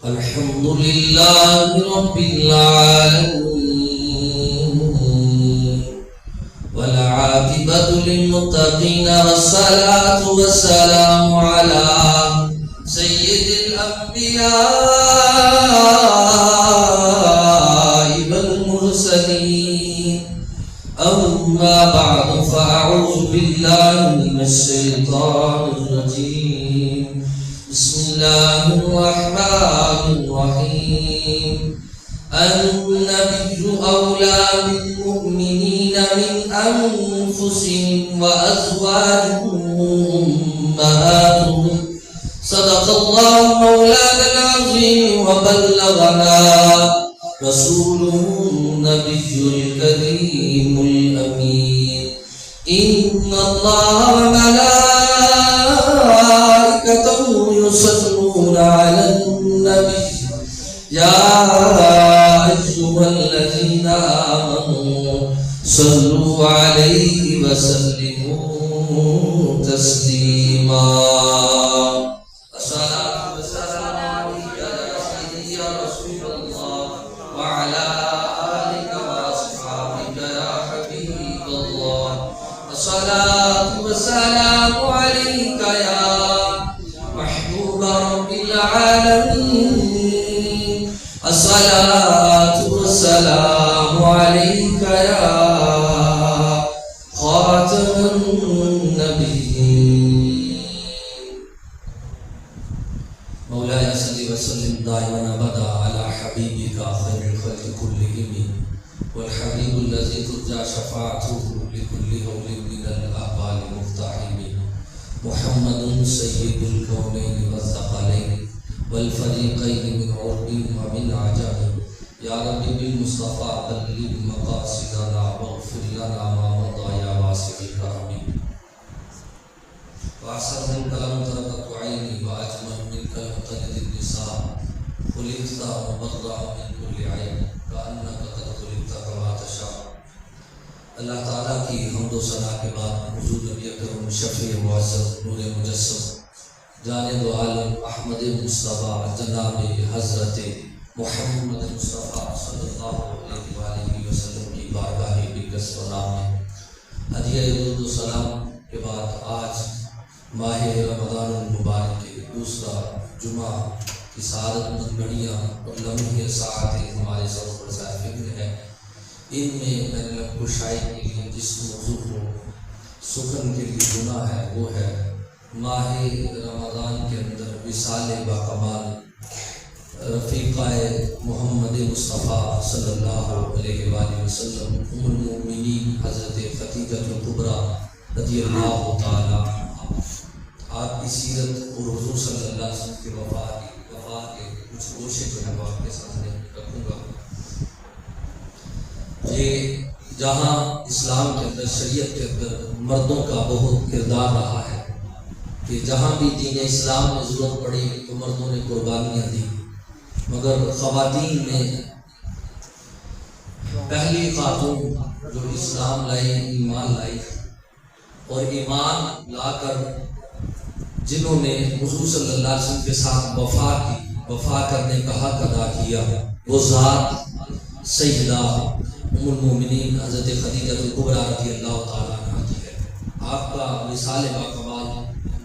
الحمد لله رب العالمين والعاقبة للمتقين والصلاة والسلام على سيد الأنبياء والمرسلين. أما بعد فأعوذ بالله من الشيطان الرجيم. بسم الله الرحمن الرحيم. النبي أولى بالمؤمنين من أنفسهم وأزواجهم أمهاتهم. صدق الله مولانا العظيم وبلغنا رسوله النبي الكريم الأمين. إن الله وملائكته يصلون على النبي يا أيها الذين آمنوا صلوا عليه وسلموا تسليما. الصلاة والسلام عليك يا سيدي يا رسول الله وعلى آلك وأصحابك يا حبيب الله. الصلاة والسلام عليك يا محبوب رب العالمين. الصلاة والسلام عليك يا خاتم النبيين. مولاي صل وسلم دائما ابدا على حبيبك خير الخلق كلهم والحبيب الذي ترجى شفاعته لكل هول من الآباء المفتحم. محمد سيد الكونين والثقلين والفريقين من عرب ومن عجم. يا رب بالمصطفى بلغ مقاصدنا واغفر لنا ما مضى يا واسع الكرم. وأحسن منك لم ترقت عيني وأجمل منك لم تلد النساء. خلقت مبرأ من كل عيب كأنك قد خلقت كما تشاء. اللہ تعالیٰ کی حمد و ثنا کے بعد حضور نبی اکرم شفیع معزز نور مجسم جانب عالم احمد مصطفیٰ جناب حضرت محمد مصطفیٰ صلی اللہ علیہ وآلہ وسلم کی بارگاہ بقدس و نام میں ہدیہ درود و سلام کے بعد آج ماہ رمضان المبارک کے دوسرا جمعہ کی سعادت مند گھڑیاں اور لمحے ساعتیں ہمارے سر پر ذائع فکر ہے. ان میں نے لب کشائی کے لیے جس موضوع کو سخن کے لیے چنا ہے وہ ہے ماہ رمضان کے اندر وصال باکمال رفیقہ محمد مصطفیٰ صلی اللہ علیہ وآلہ وسلم ام المؤمنین حضرت خدیجہ الکبریٰ رضی اللہ تعالیٰ آپ کی سیرت اور حضور صلی اللہ علیہ وسلم کی وفات کے کچھ گوشے جو ہے وہ آپ کے سامنے رکھوں گا. یہ جہاں اسلام کے اندر شریعت کے اندر مردوں کا بہت کردار رہا ہے کہ جہاں بھی دین اسلام میں ضرورت پڑی تو مردوں نے قربانیاں دی، مگر خواتین میں پہلی خاتون جو اسلام لائی ایمان لائی اور ایمان لا کر جنہوں نے حضور صلی اللہ علیہ وسلم کے ساتھ وفا کرنے کا حق ادا کیا وہ ذات سیدہ ام المومنین حضرت خدیجہ الکبریٰ رضی اللہ تعالیٰ عنہ کی ہے. آپ کا وصال باکمال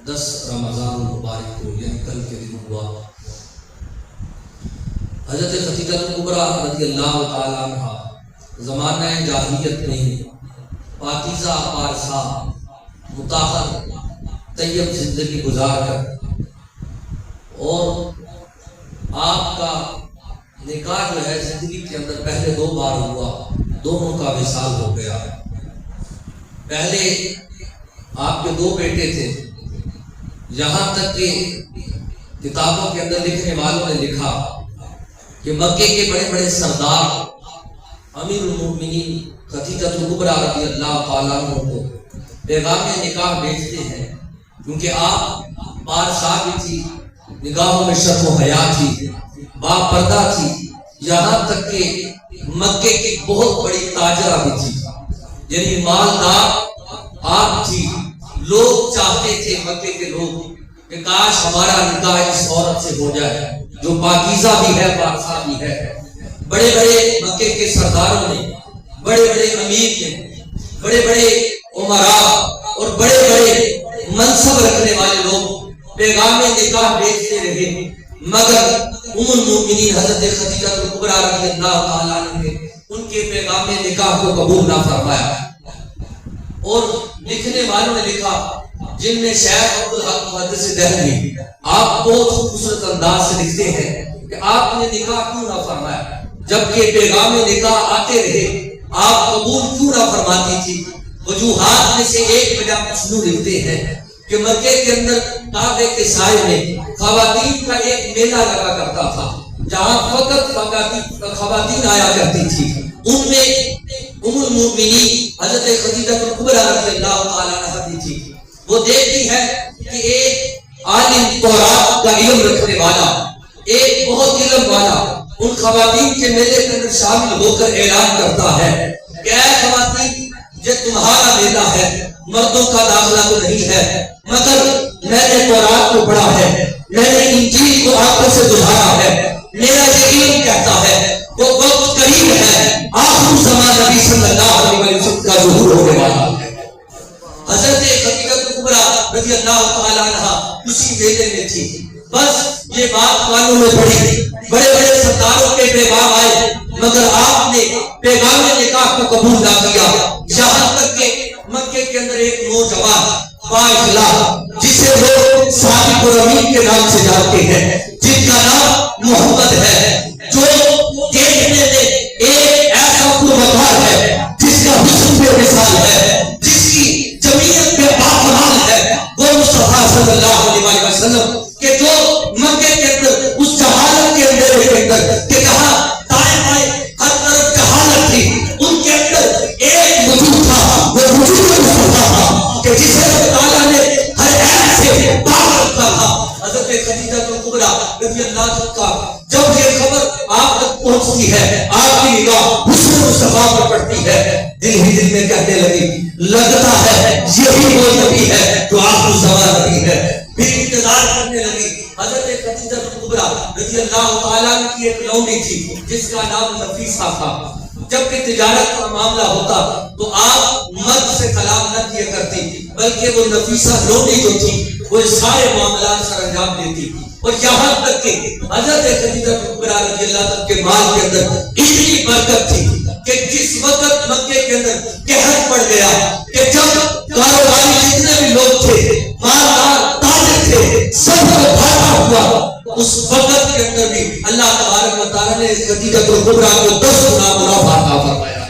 10 رمضان المبارک کو یعنی کل کے دن ہوا. حضرت خدیجہ الکبریٰ رضی اللہ تعالیٰ عنہ زمانہ جاہلیت میں پاکیزہ پارسا مطہر طیب زندگی گزار کر اور آپ کا نکاح جو ہے زندگی کے اندر پہلے 2 بار ہوا، دونوں کا وصال ہو گیا. پہلے آپ کے 2 بیٹے تھے، یہاں تک کہ کتابوں کے اندر لکھنے والوں نے لکھا کہ مکے کے بڑے بڑے سردار امیر المؤمنین خدیجہ الکبریٰ رضی اللہ تعالیٰ عنہ کو پیغام نکاح بھیجتے ہیں کیونکہ آپ پارسا بھی تھی، نگاہوں میں شرم و حیا تھی، با پردہ تھی، یہاں تک کہ مکے کی بہت بڑی تاجرہ بھی تھی، یعنی مالدار آپ تھی. لوگ چاہتے تھے مکے کے لوگ کہ کاش ہمارا نکاح اس عورت سے ہو جائے، جو پاکیزہ بھی ہے پاکیزہ بھی ہے. بڑے بڑے مکے کے سرداروں نے، بڑے بڑے امیر نے، بڑے بڑے عمراء اور بڑے بڑے منصب رکھنے والے لوگ پیغام نکاح بیچتے رہے، مگر ام المؤمنین حضرت خدیجہ کبریٰ رضی اللہ تعالیٰ عنہ نے ان کے پیغام نکاح کو قبول نہ فرمایا. اور لکھنے والوں نے لکھا، جن میں شیخ عبدالحق محدث دہلوی، آپ بہت خوبصورت انداز سے لکھتے ہیں کہ آپ نے نکاح کیوں نہ فرمایا، جبکہ پیغام نکاح آتے رہے، آپ قبول کیوں نہ فرماتی تھی. وجوہات میں سے ایک وجہ مصنوع لکھتے ہیں کہ مکے کے اندر کعبے کے سائے میں خواتین کا ایک میلہ لگا کرتا تھا، جہاں فقط خواتین آیا کرتی تھی. ان میں ام المؤمنین حضرت خدیجہ کبریٰ رضی اللہ تعالیٰ عنہا بھی تھی. وہ دیکھتی ہے کہ ایک عالم تورات کا علم رکھنے والا، ایک بہت علم والا ان خواتین کے میلے کے اندر شامل ہو کر اعلان کرتا ہے کہ اے خواتین، یہ تمہارا میلہ ہے، مردوں کا داخلہ تو نہیں ہے، مگر میں نے تورات کو پڑھا ہے، میں نے انجیل کو آنکھوں سے گزارا ہے، میرا یہ علم کہتا ہے وہ وقت قریب ہے، آخر زمان نبی صلی اللہ علیہ وسلم کا ظہور ہونے والا ہے. حضرت خدیجہ کبریٰ رضی اللہ تعالیٰ عنہا اسی میلے میں تھی. بس یہ بات کانوں میں پڑی، بڑے بڑے سرداروں کے پیغام آئے، مگر آپ نے پیغام نکاح کو قبول نہ کیا. یہاں تک کہ مکے کے اندر ایک نوجوان بااخلاق، جسے لوگ صادق الامین کے نام سے جانتے ہیں، جن کا نام محمد ہے، جو دیکھنے میں ایک ایسا پروکار ہے جس کا حسن بے مثال ہے، جس کی جمیعت میں باکمال ہے، وہ مصطفیٰ صلی اللہ علیہ وسلم کہ جو مکے کے اندر اس جہالت کے اندر کہ جہاں دائیں بائیں ہر طرف جہالت تھی، ان کے اندر ایک وجود تھا، وہ وجود مصطفیٰ تھا کہ جسے اللہ تعالیٰ نے ہر عیب سے پاک رکھا تھا. حضرت خدیجہ کبریٰ رضی اللہ عنہا کا جب یہ خبر آپ تک پہنچتی ہے، آپ کی نگاہ حسن مصطفیٰ پر پڑتی ہے، دل ہی دل میں کہنے لگی، لگتا ہے یہی وہ نبی ہے جو آخر زمان نبی ہے. پھر انتظار کرنے لگی. حضرت خدیجہ کبریٰ رضی اللہ تعالیٰ عنہ کی ایک لونڈی تھی جس کا نام نفیسہ تھا. جب بھی تجارت کا معاملہ ہوتا تو آپ مرد سے کلام نہ کیا کرتی، بلکہ وہ نفیسہ لونڈی جو تھی وہ سارے معاملات سر انجام دیتی. اور یہاں تک کہ حضرت خدیجہ کبریٰ رضی اللہ عنہ کے مال کے اندر اتنی برکت تھی کہ جس وقت مکے کے اندر قحط پڑ گیا کہ جب کاروباری جتنے بھی لوگ تھے، مالدار تاجر تھے، سب کو گھاٹا ہوا، اس وقت کے اندر بھی اللہ تبارک و تعالیٰ نے خدیجہ کبریٰ کو 10 گنا منافع عطا فرمایا.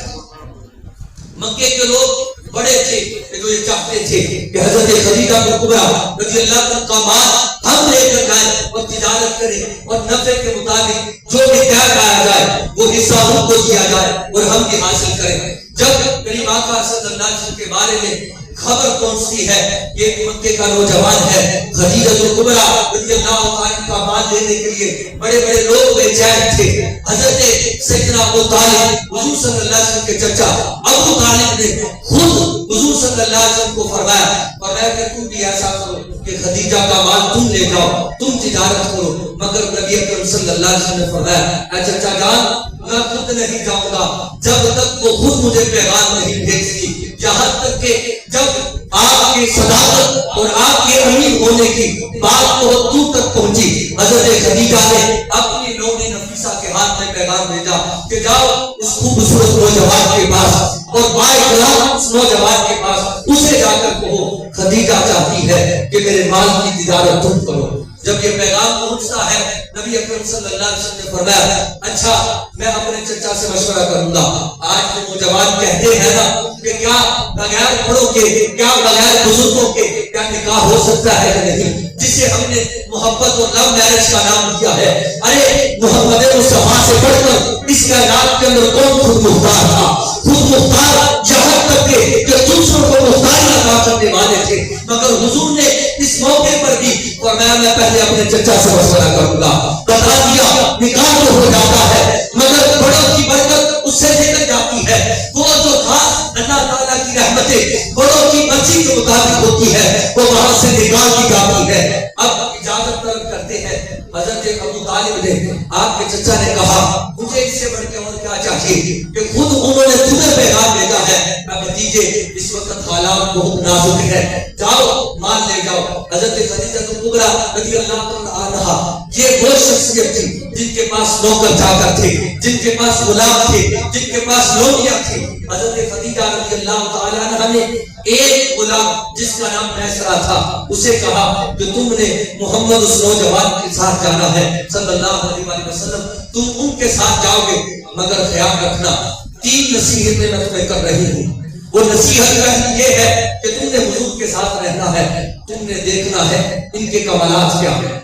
مکے کے لوگ بڑے تھے جو یہ چاہتے تھے کہ حضرت خدیجہ کبریٰ رضی اللہ عنہ کا مال ہم لے کر جائیں اور تجارت کریں اور نفع کے مطابق جو بھی طے پایا جائے وہ حصہ ان کو دیا جائے اور ہم بھی حاصل کریں. جب کریم آقا صلی اللہ علیہ وسلم کے بارے میں خبر پہنچتی ہے کہ ایک مکے کا نوجوان ہے، خدیجہ کبریٰ رضی اللہ عنہ کا مال لینے کے لیے بڑے بڑے لوگ بے چین تھے. حضرت سیدنا ابو طالب، حضور صلی اللہ علیہ وسلم کے چچا ابو طالب نے خود حضور صلی اللہ علیہ وسلم کو فرمایا کہ تم بھی ایسا کرو کہ خدیجہ کا مال تم لے جاؤ، تم تجارت کرو. مگر نبی اکرم صلی اللہ علیہ وسلم نے فرمایا، اے چچا جان، میں خود نہیں جاؤں گا جب تک وہ خود مجھے پیغام نہیں بھیجتی. یہاں تک کہ جب آپ کی صداقت اور آپ کے امین ہونے کی بات بہت دور تک پہنچی، حضرت خدیجہ نے اپنی لونڈی نفیسہ کے ہاتھ میں پیغام بھیجا کہ جاؤ اس خوبصورت نوجوان کے پاس اور بااخلاق اس نوجوان کے پاس، اسے جا کر کہو خدیجہ چاہتی ہے کہ میرے مال کی تجارت تم کرو. جب یہ پیغام پہنچتا ہے، نبی اکرم صلی اللہ علیہ وسلم نے فرمایا، اچھا میں اپنے چچا سے مشورہ کروں گا. آج تو نوجوان کہتے ہیں نا کہ کیا بغیر بڑوں کے، کیا بغیر بزرگوں کے کیا نکاح ہو سکتا ہے کہ نہیں، جسے ہم نے محبت اور لو میرج کا نام دیا ہے. ارے محمد مصطفیٰ سے بڑھ کر اس کائنات کے اندر کون خود مختار تھا؟ خود مختار یہاں تک کہ دوسروں کو مختاری عطا کرنے والے تھے، مگر حضور نے اس موقع پر بھی فرمایا میں پہلے اپنے چچا سے مشورہ کروں گا. بتا دیا نکاح تو ہو جاتا ہے مگر بڑوں کی برکت اس سے نکل جاتی ہے. وہ جو خاص اللہ تعالیٰ کی رحمتیں بڑوں کی مرضی کے مطابق ہوتی ہے وہ وہاں سے نکال دی جاتی ہے. اب اجازت طلب کرتے ہیں حضرت ابو طالب نے آپ کے چچا نے کہا مجھے اس سے بڑھ کے اور کیا چاہیے کہ خود انہوں نے تمہیں پیغام بھیجا ہے کہ بھتیجے اس وقت حالات بہت نازک ہے، جاؤ مال لے جاؤ۔ حضرت خدیجہ کبریٰ رضی اللہ تعالی عنہا یہ وہ شخصیت تھی جن کے پاس نوکر چاکر تھے، جن کے پاس غلام تھے، جن کے پاس لونیاں تھی۔ حضرت خدیجہ رضی اللہ تعالی عنہا نے ایک غلام جس کا نام میسرہ تھا اسے کہا کہ تم نے محمد اس نوجوان کے ساتھ جانا ہے صلی اللہ علیہ وسلم، تم ان کے ساتھ جاؤ گے مگر خیال رکھنا 3 نصیحتیں میں تمہیں کر رہی ہوں۔ وہ نصیحت یہ ہے کہ تم نے حضور کے ساتھ رہنا ہے، تم نے دیکھنا ہے ان کے کمالات کیا ہیں،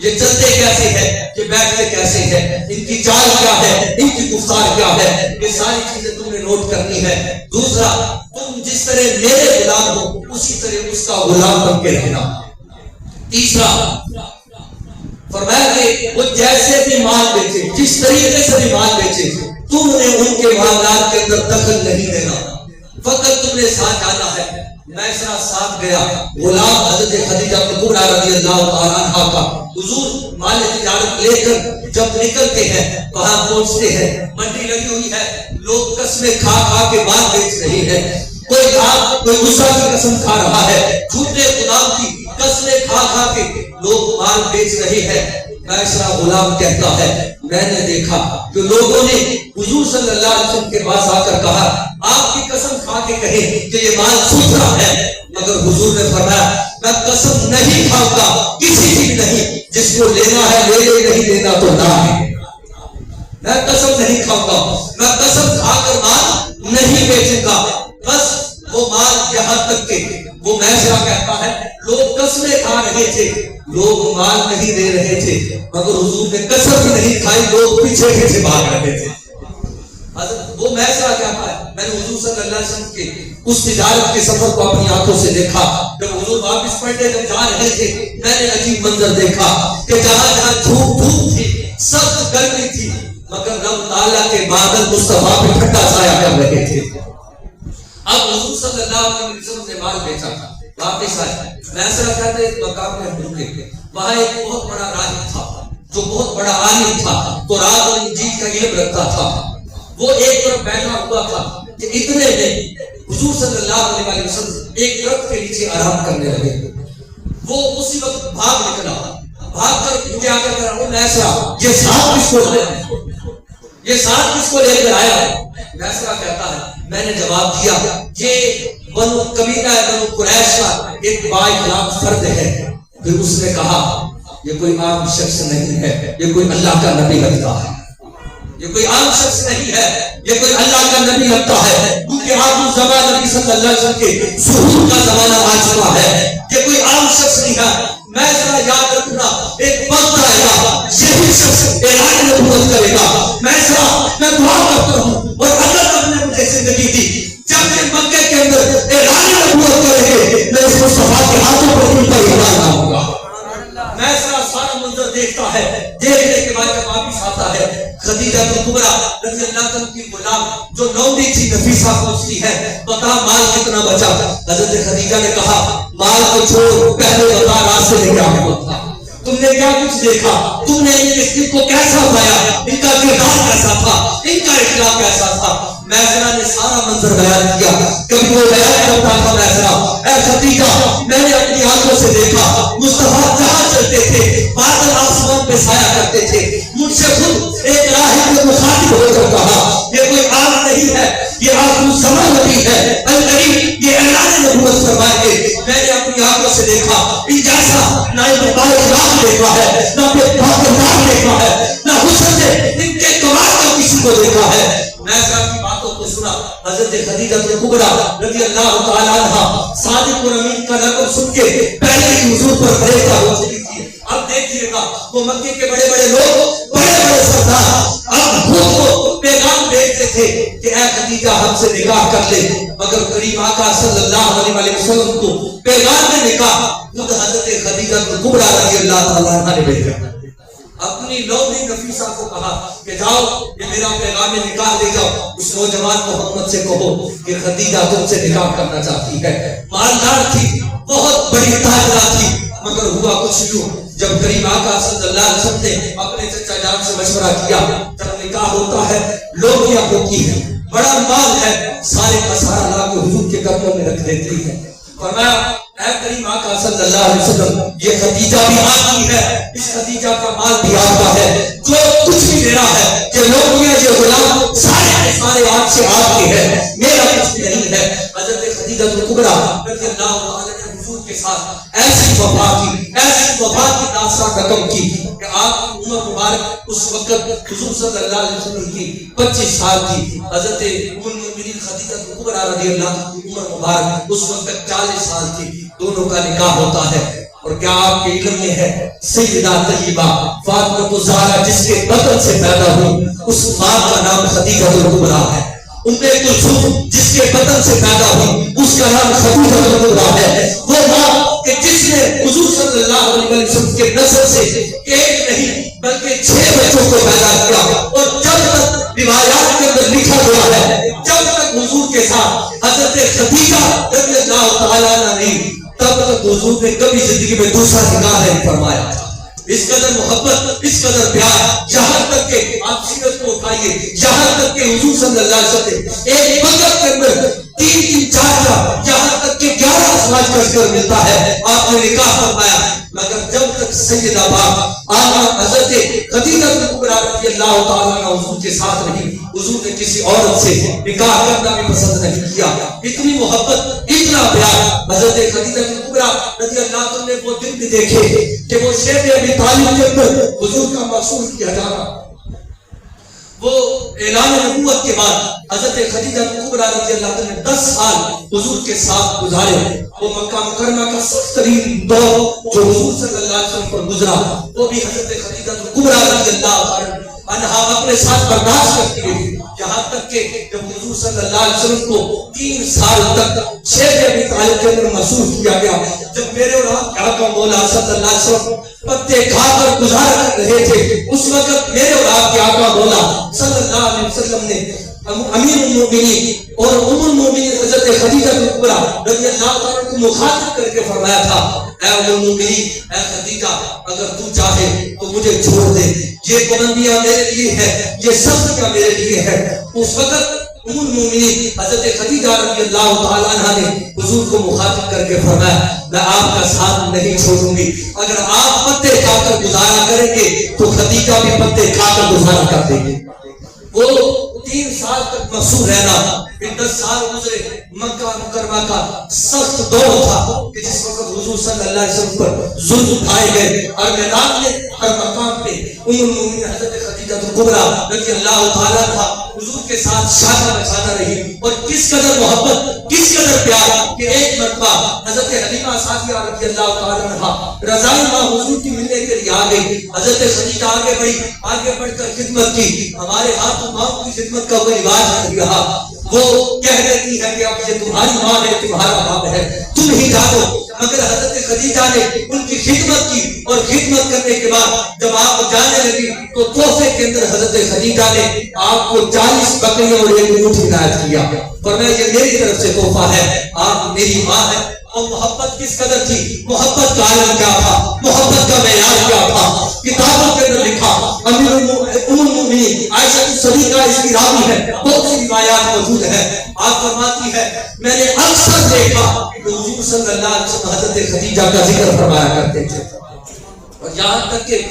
یہ چلتے کیسے ہیں، یہ بیٹھتے کیسے ہیں، ان کی چال کیا ہے، ان کی گفتار کیا ہے، یہ ساری چیزیں تم نے نوٹ کرنی ہے۔ دوسرا، تم جس طرح میرے غلام ہو اسی طرح اس کا غلام بن کے رہنا۔ تیسرا فرمایا کہ وہ جیسے بھی مال بیچے، جس طریقے سے بھی مال بیچے، تم نے ان کے معاملات کے اندر دخل نہیں دینا، فقط تم نے ساتھ جانا ہے۔ میسرہ ساتھ گیا، غلام حضرت خدیجہ کبریٰ رضی اللہ تعالی عنہا کا۔ حضور مال تجارت لے کر جب نکلتے ہیں وہاں پہنچتے ہیں، منڈی لگی ہوئی ہے، لوگ قسمیں کھا کھا کے مال بیچ رہے ہیں، کوئی دھات کوئی عزا کی قسم کھا رہا ہے، جھوٹے خدا کی قسمیں کھا کھا کے لوگ مال بیچ رہے ہیں۔ میسرہ غلام کہتا ہے میں نے دیکھا کہ لوگوں نے حضور صلی اللہ علیہ وسلم کے پاس آ کر کہا آپ کی قسم کھا کے کہیں کہ یہ مال ستھرا ہے، مگر حضور نے فرمایا میں قسم نہیں کھاؤں گا کسی کی نہیں، جس کو لینا ہے لے لے، نہیں لینا تو نہ ہے۔ میں قسم نہیں کھاؤں گا، میں قسم کھا کر مال نہیں بیچوں گا۔ بس وہ مال یہاں تک کہ وہ میسرہ کہتا ہے لوگ قسمیں کھا رہے تھے، لوگ مال نہیں دے رہے تھے، مگر حضور نے قسم بھی نہیں کھائی، لوگ پیچھے پیچھے بھاگ رہے تھے۔ حضرت وہ میسرہ کہتا ہے میں نے حضور صلی اللہ علیہ وسلم کے اس تجارت کے سفر کو اپنی آنکھوں سے دیکھا، جب حضور واپس پلٹے جب جا رہے تھے میں نے عجیب منظر دیکھا کہ جہاں جہاں دھوپ تھی، سخت گرمی تھی، مگر رب تعالیٰ کے بادل مصطفیٰ پہ ٹھنڈا سایہ کر رہے تھے۔ اب حضور صلی اللہ علیہ وسلم نے مال بیچا تھا، واپس آئے، میسرہ کہتے ایک مقام میں ہم رکے، وہاں ایک بہت بڑا راہب تھا جو بہت بڑا عالم تھا، قرآن اور انجیل کا علم رکھتا تھا۔ وہ ایک طرف بیٹھا ہوا تھا کہ اتنے میں حضور صلی اللہ علیہ وسلم ایک درخت کے نیچے آرام کرنے لگے۔ وہ اسی وقت بھاگ نکلا، بھاگ کر مجھے آ کر کہا میسرہ یہ ساتھ کس کو لے یہ ساتھ کس کو لے کر آیا ہے؟ میسرہ کہتا ہے میں نے جواب دیا یہ بنو قبیلہ بنو قریش کا ایک با اخلاق فرد ہے۔ پھر اس نے کہا یہ کوئی عام شخص نہیں ہے، یہ کوئی اللہ کا نبی لگتا ہے، یہ کوئی عام شخص نہیں ہے، یہ کوئی اللہ کا نبی لگتا ہے، کیونکہ آخر زمان نبی صلی اللہ علیہ وسلم کے ظہور کا زمانہ آ چکا ہے، یہ کوئی عام شخص نہیں ہے۔ میں ذرا یاد رکھنا ایک وقت آئے گا یہی شخص اعلان نبوت کرے گا۔ میں دعا کرتا ہوں اور اللہ نے مجھے زندگی دی، جب میں مکے کے اندر اعلان نبوت کریں گے میں اس مصطفیٰ کے ہاتھوں پر ان پر ایمان لاؤں گا۔ میں سارا منظر دیکھتا ہے، دیکھنے کے بعد جب واپس آتا ہے خدیجہ کبریٰ رضی اللہ عنہا کی غلام جو نومی تھی نفیسہ پوچھتی ہے بتا مال کتنا بچا؟ حضرت خدیجہ نے کہا مال کو چھوڑ، پہلے بتا راستے میں کیا ہوا تھا، تم نے کیا کچھ دیکھا، تم نے ان کو کیسا پایا، ان کا کردار کیسا تھا، ان کا اخلاق کیسا تھا۔ میسرہ نے سارا منظر بیان کیا، کبھی وہ بیان کرتا تھا میسرہ اے خدیجہ میں نے اپنی آنکھوں سے دیکھا مصطفیٰ جہاں چلتے تھے بادل آسمان پہ سایہ کرتے تھے، مجھ سے خود ایک راہب نے مخاطب ہو کر کہا یہ کوئی عام نہیں ہے، یہ آخر زمان نبی ہے، القریب یہ اعلان نبوت فرمائیں گے۔ میں نے اپنی آنکھوں سے دیکھا ان جیسا نہ ان کا اخلاق دیکھا ہے، نہ بے کردار دیکھا ہے، نہ حسن سے ان کے کمال کا کسی کو دیکھا ہے۔ میسرہ کی باتوں کو سنا حضرت خدیجہ کبریٰ رضی اللہ تعالی عنہا صادق اور امین کا لقب سن کے پہلے ہی حضور پر فریفتہ ہو چکی تھی۔ اب دیکھیے گا وہ مکے کے بڑے بڑے لوگ، بڑے بڑے سردار اب خود کو پیغام بھیجتے تھے کہ اے خدیجہ ہم سے نکاح کر لے، مگر کریم آقا صلی اللہ علیہ وسلم کو پیغام میں نکاح خود حضرت خدیجہ کبریٰ رضی اللہ تعالی عنہا نے بھیجا۔ اپنی لونڈی نفیسہ کو کہا کہ جاؤ یہ میرا پیغام نکاح لے جاؤ، اس نوجوان محمد سے کہو کہ خدیجہ تم سے نکاح کرنا چاہتی ہے۔ مالدار تھی، بہت بڑی تاجرہ تھی، مگر ہوا کچھ یوں جب کریم آقا صلی اللہ علیہ وسلم نے اپنے چچا جان سے مشورہ کیا، جب نکاح ہوتا ہے، لوگیاں ہوتی ہیں، بڑا مال ہے، سارے کا سارا لا کے حضور کے قدموں میں رکھ دیتی ہے۔ فرمایا اے کریم آقا صلی اللہ علیہ وسلم، یہ خدیجہ بھی آپ کی ہے، اس خدیجہ کا مال بھی آپ کا ہے، جو کچھ بھی میرا ہے، یہ لوگیاں، یہ غلام، سارے آپ سے آپ کے ہیں، میرا کچھ بھی نہیں ہے۔ حضرت خدیجہ کبریٰ رضی اللہ عنہا نے حضور کے ساتھ ایسی وفا کی داستان رقم کی کہ آپ کی عمر مبارک اس وقت حضور صلی اللہ علیہ وسلم کی 25 سال تھی۔ حضرت ام المؤمنین خدیجہ کبریٰ رضی اللہ عنہا کی عمر مبارک اس وقت 40 سال تھی۔ دونوں کا نکاح ہوتا ہے، اور کیا آپ کے علم میں ہے سیدہ طیبہ فاطمہ الزہرا جس کے بطن سے پیدا ہوئی، اس ماں کا نام خدیجہ کبریٰ ہے۔ ام کلثوم جس کے بطن سے پیدا ہوئی، اس کا نام خدیجہ کبریٰ ہے۔ وہ ماں کہ جس نے حضور صلی اللہ علیہ وسلم کے نسل سے ایک نہیں بلکہ 6 بچوں کو پیدا کیا، اور جب تک روایات کے اندر لکھا گیا ہے، جب تک حضور کے ساتھ حضرت خدیجہ رضی اللہ تعالیٰ عنہا نہیں، تب تک حضور نے کبھی زندگی میں دوسرا نکاح نہیں فرمایا۔ اس قدر محبت، اس قدر پیار، یہاں تک کہ آپ سیرت کو اٹھائیے، یہاں تک کہ حضور صلی اللہ علیہ وسلم ایک وقت کے اندر 3 4 یہاں تک کہ 11 ازواج کا ذکر ملتا ہے، آپ نے نکاح فرمایا، مگر جب تک سیدہ پاک حضرت خدیجہ کبریٰ رضی اللہ تعالیٰ عنہا حضور کے ساتھ رہی، حضور نے کسی عورت سے نکاح کرنا بھی پسند نہیں کیا۔ اتنی محبت، اتنا پیار حضرت خدیجہ کبریٰ رضی اللہ عنہا نے وہ دن بھی دیکھے کہ وہ شیب ابی طالب کے اندر حضور کا مقصود کیا جا رہا۔ وہ اعلان نبوت کے بعد حضرت خدیجہ کبریٰ رضی اللہ عنہا نے 10 سال حضور کے ساتھ گزارے۔ وہ مکہ مکرمہ کا سخت ترین دور جو حضور صلی اللہ علیہ وسلم پر گزرا، وہ بھی حضرت خدیجہ کبریٰ رضی اللہ عنہا اپنے ساتھ برداشت کرتی رہی، یہاں تک کہ جب حضور صلی اللہ علیہ وسلم کو 3 سال تک شیب ابی طالب کے اندر مسعود کیا گیا، جب میرے اور آپ کے آقا مولا صلی اللہ علیہ وسلم پتے کھا کر گزارا کر رہے تھے، اس وقت میرے اور آپ کے آقا مولا صلی اللہ علیہ وسلم نے امیر المومنین اور ام المومنین حضرت خدیجہ کبریٰ رضی اللہ عنہا کو مخاطب کر کے فرمایا تھا، اے ام المومنین، اے خدیجہ، اگر تو چاہے تو مجھے چھوڑ دے، یہ بلندیاں میرے لیے ہے، یہ سختیاں میرے لیے ہے۔ اس وقت ام المومنین حضرت خدیجہ رضی اللہ تعالیٰ عنہا نے حضور کو مخاطب کر کے فرمایا، میں آپ کا ساتھ نہیں چھوڑوں گی، اگر آپ پتے کھا کر گزارا کریں گے تو خدیجہ بھی پتے کھا کر گزارا کر دیں گے۔ وہ 3 سال تک مقصود رہنا، پھر 10 سال گزرے، مکہ مکرمہ کا سخت دور تھا کہ جس وقت حضور صلی اللہ علیہ وسلم پر ظلم اٹھائے گئے، ہر میدان میں، ہر مقام پہ ام المومنین حضرت خدیجہ کبریٰ رضی اللہ تعالیٰ عنہا حضور کے ساتھ شادہ بچانا رہی، اور کس قدر محبت، کس قدر پیار کہ ایک مرتبہ حضرت حلیمہ سعدیہ رضی اللہ تعالیٰ عنہا رضائی ماں حضور کی ملنے کے لیے آ گئی۔ حضرت خدیجہ آگے بڑھی، آگے بڑھ کر خدمت کی۔ ہمارے ہاتھ ماں کی خدمت کا کوئی رواج نہیں رہا، وہ کہہ دیتی ہے کہ اب یہ تمہاری ماں ہے، تمہارا باپ ہے، تم ہی جانو، مگر حضرت خدیجہ نے ان کی خدمت کی، اور خدمت کرنے کے بعد جب آپ جانے لگی تو تحفے کے اندر حضرت خدیجہ نے آپ کو 40 بکریاں اور 1 اونٹ عنایت کیا، فرمایا یہ میری طرف سے تحفہ ہے، آپ میری ماں ہے۔ اور محبت کس قدر تھی، محبت کا عالم کیا تھا، محبت کا معیار کیا تھا، کتابوں کے اندر لکھا۔ ام المومنین عائشہ صدیقہ اس کی راوی ہے، بہت سی روایات موجود ہیں، آپ فرماتی ہے میں نے اکثر دیکھا کہ حضور صلی اللہ علیہ وسلم حضرت خدیجہ کا ذکر فرمایا کرتے تھے، اور یہاں تک کہ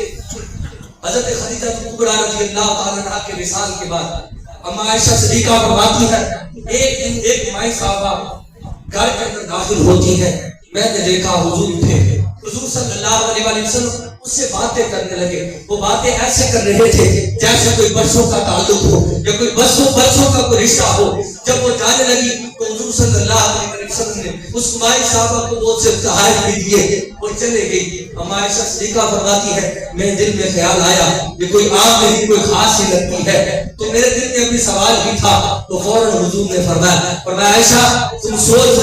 حضرت خدیجہ کبریٰ رضی اللہ تعالیٰ عنہا کے وصال کے بعد اما عائشہ صدیقہ فرماتی ہے ایک دن ایک مائی صاحبہ گھر کے اندر داخل ہوتی ہے، میں نے دیکھا حضور تھے، حضور صلی اللہ علیہ وسلم اس سے باتیں کرنے لگے، وہ باتیں ایسے کر رہے تھے جیسے کوئی برسوں کا تعلق ہو یا کوئی برسوں کا کوئی رشتہ ہو۔ جب وہ جانے لگی تو حضور صلی اللہ علیہ وسلم نے اس مائی صاحبہ کو بہت سے تحائف بھی دیے، وہ چلے گئی۔ اما عائشہ صدیقہ فرماتی ہے میرے دل میں خیال آیا یہ کوئی عام نہیں، کوئی خاص ہی لگتی ہے، تو میرے دل میں ابھی سوال بھی تھا، تو فوراً حضور نے فرمایا عائشہ تم سوچ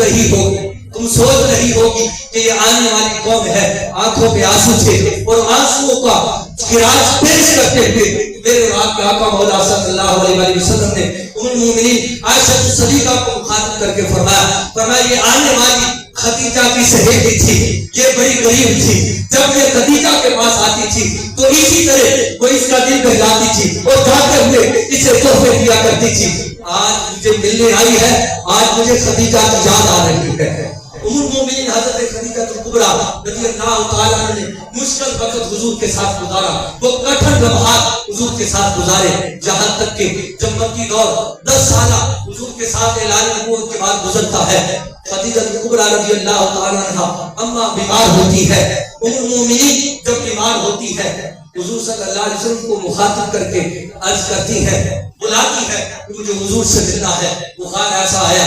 رہی ہوگی کہ یہ آنے والی قوم ہے، آنکھوں پہ آنسو تھے، اور آنسوؤں کا خراج پیش کرتے ہوئے میرے اور آپ کے آقا مولا صلی اللہ علیہ وسلم نے ام المومنین عائشہ صدیقہ کو مخاطب کر کے فرمایا یہ آنے والی خدیجہ کی سہیلی تھی، یہ بڑی غریب تھی. جب یہ خدیجہ کے پاس آتی تھی تو اسی طرح وہ اس کا دل بہلاتی تھی اور جاتے ہوئے اسے تحفے دیا کرتی تھی. آج مجھے ملنے آئی ہے، آج مجھے خدیجہ کی یاد آ رہی ہے. ام المومنین حضرت خدیجہ الکبریٰ رضی اللہ تعالیٰ عنہ نے مشکل وقت حضور کے ساتھ گزارا، وہ کٹھن لمحات حضور کے ساتھ گزارے، جہاں تک کہ جب مکی دور 10 سالہ حضور کے ساتھ اعلان نبوت کے بعد گزرتا ہے، خدیجہ الکبریٰ رضی اللہ تعالیٰ عنہ اما بیمار ہوتی ہے. ام المومنین جب بیمار ہوتی ہے حضور صلی اللہ علیہ وسلم کو مخاطب کر کے عرض کرتی ہے، بلاتی ہے کہ مجھے حضور سے ملنا ہے، بخار ایسا آیا،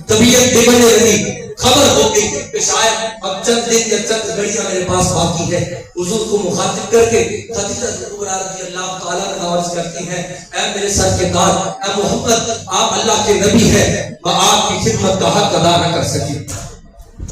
طبیعت بگڑنے لگی، خبر ہو گئی کہ شاید اب چند دن یا چند گھڑیاں میرے پاس باقی ہے. حضور کو مخاطب کر کے خدیجہ الکبریٰ رضی اللہ تعالیٰ عنہ عرض کرتی ہیں، اے میرے سرکار، اے محمد، آپ اللہ کے نبی ہیں، میں آپ کی خدمت کا حق ادا نہ کر سکی.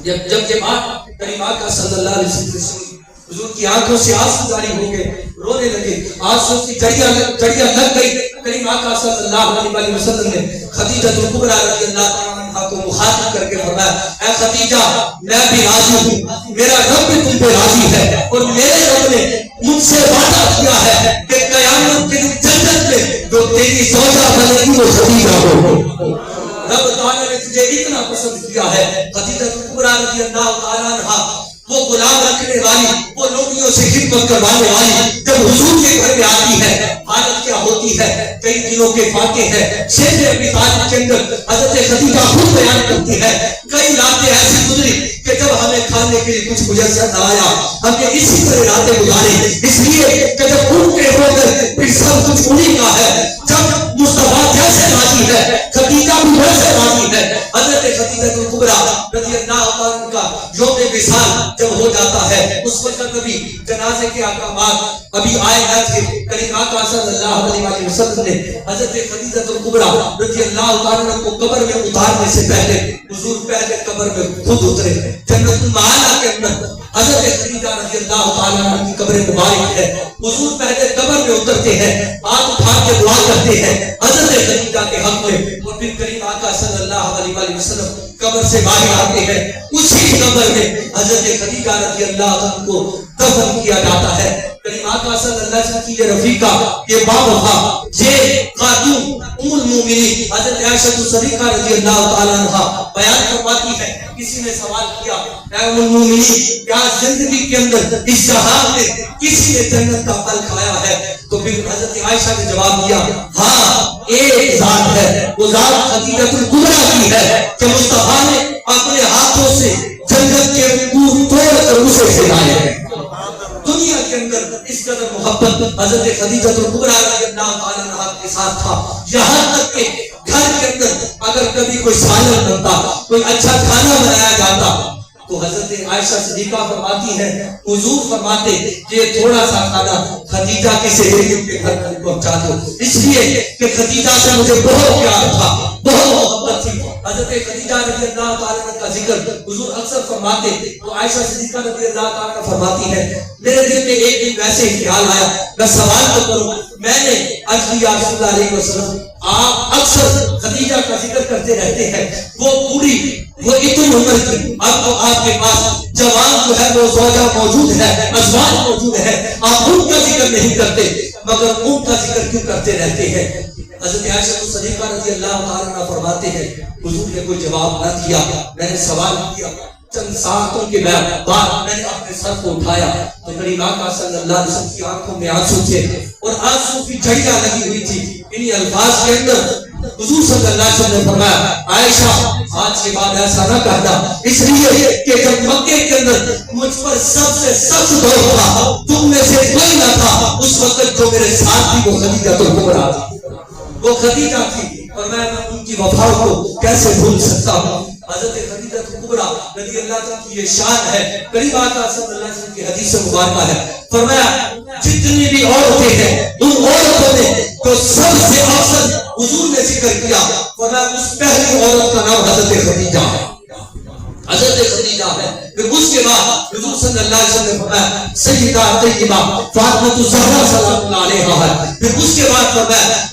جب یہ بات کریم آقا صلی اللہ علیہ وسلم سنی، حضور کی آنکھوں سے آنسو جاری ہو گئے، رونے لگے، آنسو کی جڑیاں لگ گئی. کریم آقا صلی اللہ علیہ وسلم نے خدیجہ الکبریٰ رضی اللہ تعالیٰ عنہ کو مخاطب کر کے فرمایا، اے خدیجہ، میں بھی راضی ہوں، میرا رب بھی تم پہ راضی ہے، اور میرے رب نے مجھ سے وعدہ کیا ہے کہ قیامت کے دن جنت میں جو تیری زوجہ بنے گی وہ خدیجہ ہو. رب تعالیٰ نے تجھے اتنا پسند کیا ہے. خدیجہ الکبریٰ رضی اللہ تعالیٰ عنہ وہ غلام رکھنے والی، وہ لوگوں سے خدمت کروانے والی، جب حضور کے گھر میں آتی ہے حالت کیا ہوتی ہے. کئی دنوں کے واقعے ہیں شیخ ابی طالب کے اندر حضرت خدیجہ خود بیان کرتی ہے، کئی راتیں ایسی گزری کہ جب ہمیں کھانے کے لیے کچھ میسر نہ آیا، ہم نے اسی طرح راتیں گزاری، اس لیے کہ جب ان کے ہو کر پھر سب کچھ انہی کا ہے. جب مصطفیٰ جیسے راضی ہے خدیجہ بھی ویسے راضی ہے. حضرت خدیجہ الکبریٰ رضی اللہ عنہ کا یوم وصال جب ہو جاتا ہے، اس وقت ابھی جنازے کے احکامات ابھی آئے نہ تھے. کریم آقا صلی اللہ علیہ وسلم نے حضرت خدیجہ الکبریٰ رضی اللہ عنہ کو قبر میں اتارنے سے پہلے حضور پہلے قبر میں خود اترے. جنت المعالی کے اندر حضرت خدیجہ رضی اللہ تعالیٰ عنہ کی قبر مبارک ہے. حضور پہلے قبر میں اترتے ہیں، ہاتھ اٹھا کے دعا کرتے ہیں حضرت خدیجہ کے حق میں، اور پھر کریم آقا صلی اللہ علیہ وسلم قبر سے باہر آتے ہیں. اسی قبر میں حضرت خدیجہ رضی اللہ عنہ کو دفن کیا جاتا ہے. کریم آقا صلی اللہ علیہ وسلم کی یہ رفیقہ، یہ باوفا، یہ خاتون ام المومنین حضرت عائشہ صدیقہ رضی اللہ تعالیٰ عنہ بیان فرماتی ہے. کسی نے سوال کیا، اے ام المومنین، کیا زندگی کے اندر اس جہان میں کسی نے جنت کا پھل کھایا ہے؟ تو پھر حضرت عائشہ نے جواب دیا، ہاں، ایک ذات ہے، وہ ذات خدیجہ الکبریٰ کی ہے کہ مصطفیٰ نے اپنے ہاتھوں سے جنت کے انگور توڑ کر اسے کھلائے ہیں. دنیا کے اندر اس قدر محبت حضرت خدیجہ الکبریٰ رضی اللہ تعالیٰ عنہ کے ساتھ تھا، یہاں تک کہ گھر کے اندر اگر کبھی کوئی سالن بنتا، کوئی اچھا کھانا بنایا جاتا تو حضرت عائشہ صدیقہ فرماتی ہے، حضور فرماتے کہ یہ تھوڑا سا کھانا خدیجہ کی سہیلیوں کے گھر پر پہنچا دو، اس لیے کہ خدیجہ سے مجھے بہت پیار تھا، بہت محبت تھی. حضرت خدیجہ رضی اللہ تعالیٰ عنہ کا ذکر حضور اکثر فرماتے تو عائشہ صدیقہ رضی اللہ تعالیٰ عنہ فرماتی ہے، میرے دل میں ایک دن ویسے ہی خیال آیا، میں سوال تو کروں. میں نے عرض کیا رسول اللہ علیہ وسلم، آپ اکثر خدیجہ کا ذکر کرتے رہتے ہیں، وہ بوڑھی، وہ اتنی عمر کی، اب تو آپ کے پاس جوان جو ہے وہ زوجہ موجود ہے، ازواج موجود ہے، آپ ان کا ذکر نہیں کرتے، مگر ان کا ذکر کیوں کرتے رہتے ہیں؟ حضرت عائشہ صدیقہ رضی اللہ تعالیٰ عنہ فرماتے ہیں، حضور نے کوئی جواب نہ دیا. میں نے سوال کیا، چند ساعتوں کے بعد میں نے اپنے سر کو اٹھایا تو کریم آقا صلی اللہ علیہ وسلم کی آنکھوں میں آنسو تھے اور آنسو کی جھڑیاں لگی ہوئی تھی. انہی الفاظ کے اندر حضور صلی اللہ علیہ وسلم نے فرمایا، عائشہ، آج کے بعد ایسا نہ کہنا، اس لیے کہ جب مکے کے اندر مجھ پر سب سے سخت دور تھا، تم میں سے کوئی نہ تھا، اس وقت جو میرے ساتھ تھی وہ خدیجہ الکبریٰ تھی، وہ خدیجہ تھی، اور میں ان کی وفا کو کیسے بھول سکتا ہوں. حضرت خدیجہ الکبریٰ رضی اللہ عنہ کی یہ شان ہے. قریب آقا صلی اللہ علیہ وسلم کی حدیث مبارکہ ہے، فرمایا جتنی بھی عورتیں ہیں ان عورتوں نے جو سب سے افضل حضور نے ذکر کیا، فرمایا اس پہلی عورت کا نام حضرت خدیجہ ہے، حضرت خدیجہ ہے. پھر اس کے بعد حضور صلی اللہ علیہ وسلم نے فرمایا سیدہ طیبہ فاطمہ الزہرا سلام اللہ علیہا ہے. پھر اس کے بعد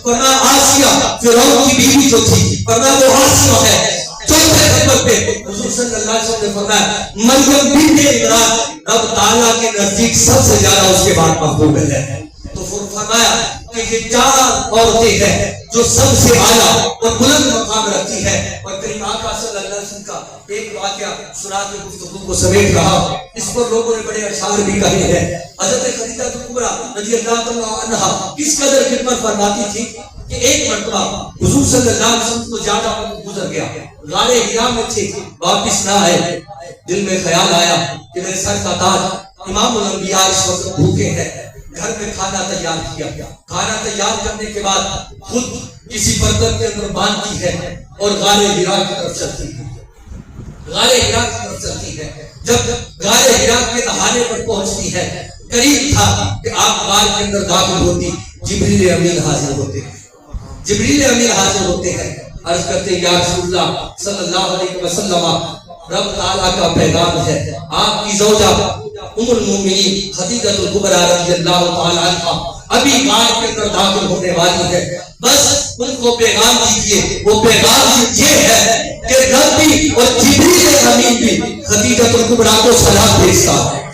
فرمایا آسیہ فرعون کی بیوی جو تھی، فرمایا وہ آسیہ ہے. چوتھے نمبر نبوت پہ حضور صلی اللہ علیہ وسلم نے فرمایا مریم بنت عمران رب تعالیٰ کے نزدیک سب سے زیادہ اس کے بعد محبوب ہے. تو فرمایا کہ یہ 4 عورتیں ہیں جو سب سے اعلیٰ اور بلند مقام رکھتی ہے. اور کریم آقا صلی اللہ علیہ وسلم کا ایک واقعہ سنا کے گفتگو کو سمیٹ رہا. اس پر لوگوں نے بڑے اشعار بھی کہے ہیں. حضرت خدیجہ کبریٰ رضی اللہ تعالیٰ عنہا کس قدر خدمت فرماتی تھی کہ ایک مرتبہ حضور صلی اللہ علیہ وسلم کو زیادہ وقت گزر گیا, غار حرا میں تھے, واپس نہ آئے. دل میں خیال آیا کہ میرے سر کا تاج امام الانبیاء اس وقت بھوکے ہیں. گھر میں کھانا تیار کیا. کھانا تیار کرنے کے بعد خود کسی برتن کے اندر باندھتی ہے اور غار حرا کی طرف چلتی ہے. غار حرا کی طرف چلتی ہے. جب غار حرا کے دہانے پر پہنچتی ہے, قریب تھا کہ آپ غار کے اندر داخل ہوتی, جبریل امین حاضر ہوتے ہیں. جبریل امین حاضر ہوتے ہیں, عرض کرتے ہیں یا رسول اللہ صلی اللہ علیہ وسلم رب تعالیٰ کا پیغام ہے, آپ کی زوجہ ام المومنین خدیجہ کبریٰ رضی اللہ تعالیٰ عنہا ابھی غار کے اندر داخل ہونے والی ہے, بس ان کو پیغام دیجیے. وہ پیغام یہ ہے کہ رب بھی اور جبریل امین بھی خدیجہ کبریٰ کو سلام بھیجتا ہے.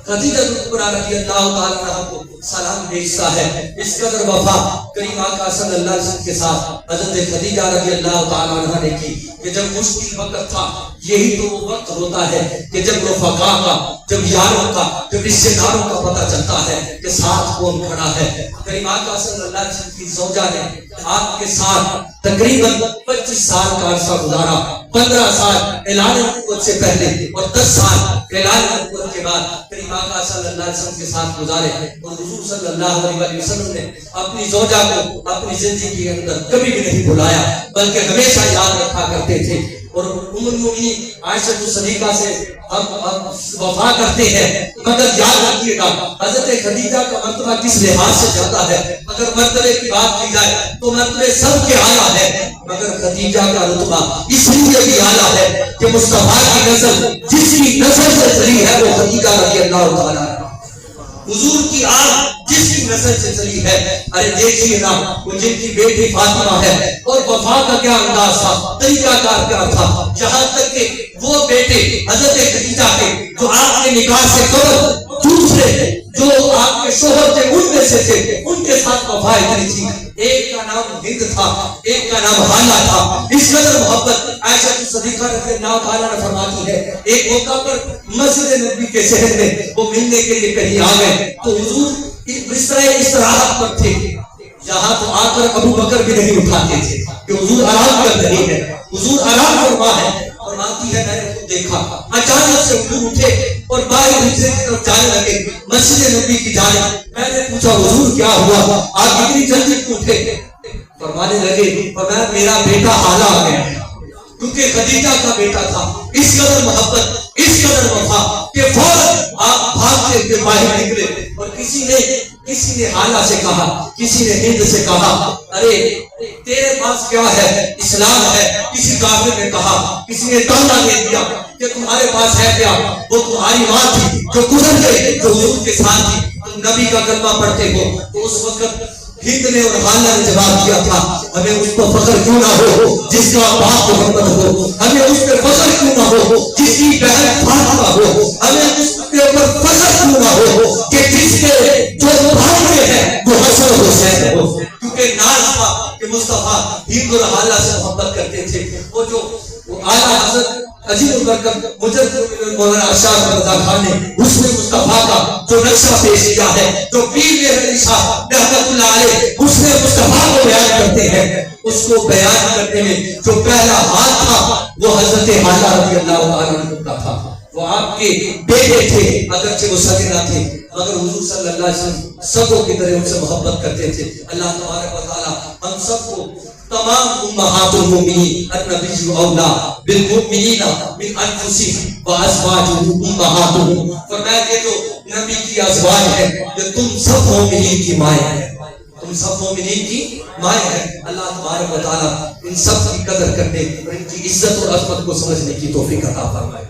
خدیجہ کبریٰ رضی اللہ تعالیٰ عنہا کو سلام بھیجتا ہے. اس قدر وفا کریم آقا صلی اللہ علیہ وسلم کے ساتھ حضرت خدیجہ رضی اللہ تعالیٰ عنہا نے کی کہ جب مشکل وقت تھا, یہی تو وہ وقت ہوتا ہے کہ جب رفقا کا, جب یاروں کا, جب رشتے داروں کا پتہ چلتا ہے کہ ساتھ کون کھڑا ہے. کریم آقا صلی اللہ علیہ وسلم کی زوجہ نے آپ کے ساتھ تقریباً 25 سال کا عرصہ گزارا. 15 سال اعلان نبوت سے پہلے اور 10 سال اعلان نبوت کے بعد کریم آقا صلی اللہ علیہ وسلم کے ساتھ گزارے. اور حضور صلی اللہ علیہ وسلم نے اپنی زوجہ کو اپنی زندگی کے اندر کبھی بھی نہیں بھلایا, بلکہ ہمیشہ یاد رکھا کرتے تھے. اور ام المومنین عائشہ صدیقہ سے ہم وفا کرتے ہیں, مگر یاد رکھیے گا حضرت خدیجہ کا مرتبہ کس لحاظ سے زیادہ ہے. اگر مرتبے کی بات کی جائے تو مرتبے سب کے اعلیٰ ہے, مگر خدیجہ کا رتبہ اس لیے بھی اعلیٰ ہے کہ مصطفیٰ کی نسل جس کی نسل سے چلی ہے وہ خدیجہ رضی اللہ تعالیٰ عنہا. حضور کی آنکھ جس کی نسل سے چلی ہے, ارے دیکھیے نا وہ جن کی بیٹی فاطمہ ہے, اور وفا کا کیا انداز تھا, طریقہ کار کیا تھا, یہاں تک کہ وہ بیٹے حضرت خدیجہ کے جو آپ کے نکاح سے قبل دوسرے جو آپ کے شوہر تھے ان میں سے تھے, ان کے ساتھ وفا اتنی تھی. ایک کا نام ہند تھا, ایک کا نام حالہ تھا. اس قدر محبت عائشہ صدیقہ رضی اللہ تعالیٰ نے فرماتی ہے, ایک موقع پر مسجد نبی کے شہر میں وہ ملنے کے لیے کہیں آ گئے تو حضور بستر استراحت پر تھے. یہاں تو آ کر ابو بکر بھی نہیں اٹھاتے تھے کہ حضور آرام کر رہے ہیں, حضور آرام فرما ہے. فرماتی ہے میں نے خود دیکھا, اچانک سے حضور اٹھے اور باہر حجرے کی طرف جانے لگے, مسجد نبی کی جانب. میں نے پوچھا حضور کیا ہوا, آپ اتنی جلدی کیوں اٹھے؟ فرمانے لگے فرمایا میرا بیٹا حالہ آ گیا, کیونکہ خدیجہ کا بیٹا تھا. اس قدر محبت, اس قدر وفا کہ فوراً آپ بھاگتے ہوئے باہر نکلے. اور کسی نے حالہ سے کہا, کسی نے ہند سے کہا ارے تیرے پاس کیا ہے, اسلام ہے. کسی کافر نے کہا, کسی نے تانا دے دیا کہ تمہارے پاس ہے کیا, وہ تمہاری ماں تھی جو گزر گئی, جو حضور کے ساتھ تھی, تم نبی کا کلمہ پڑھتے ہو. تو اس وقت ہند نے اور حالہ نے جواب دیا تھا ہمیں اس پر فخر کیوں نہ ہو جس کا باپ محمد ہو, ہمیں اس پر فخر کیوں نہ ہو جس کی بہن فاطمہ ہو, ہمیں اس کے اوپر فخر کیوں نہ ہو کہ جس کے جو بھائی ہیں وہ حسن حسین ہو. کیونکہ ناز تھا کہ مصطفیٰ ہند اور حالہ سے محبت کرتے تھے. وہ جو اعلیٰ حضرت عجیب البرکت مجدد مولانا ارشاد رضا خان نے حسن مصطفیٰ کا جو نقشہ پیش کیا ہے, جو پیر مہر شاہ رحمت اللہ علیہ حسن مصطفیٰ کو بیان کرتے ہیں, اس کو بیان کرنے میں جو پہلا ہاتھ تھا وہ حضرت حالہ رضی اللہ تعالیٰ عنہ کا تھا. وہ آپ کے بیٹے تھے, اگرچہ وہ سگے نہ تھے, مگر حضور صلی اللہ علیہ وسلم سبوں کی طرح ان سے محبت کرتے تھے. اللہ تبارک و تعالیٰ ہم سب کو تمام امہات المؤمنین النبی اولا بالمؤمنین من انفسهم وازواجهم امہاتهم, فرمایا کہ جو نبی کی ازواج ہے کہ تم سب مومنین کی مائیں ہیں, تم سب مومنین کی مائیں ہیں. اللہ تبارک و تعالیٰ ان سب کی قدر کرنے اور ان کی عزت اور عظمت کو سمجھنے کی توفیق عطا فرمائے.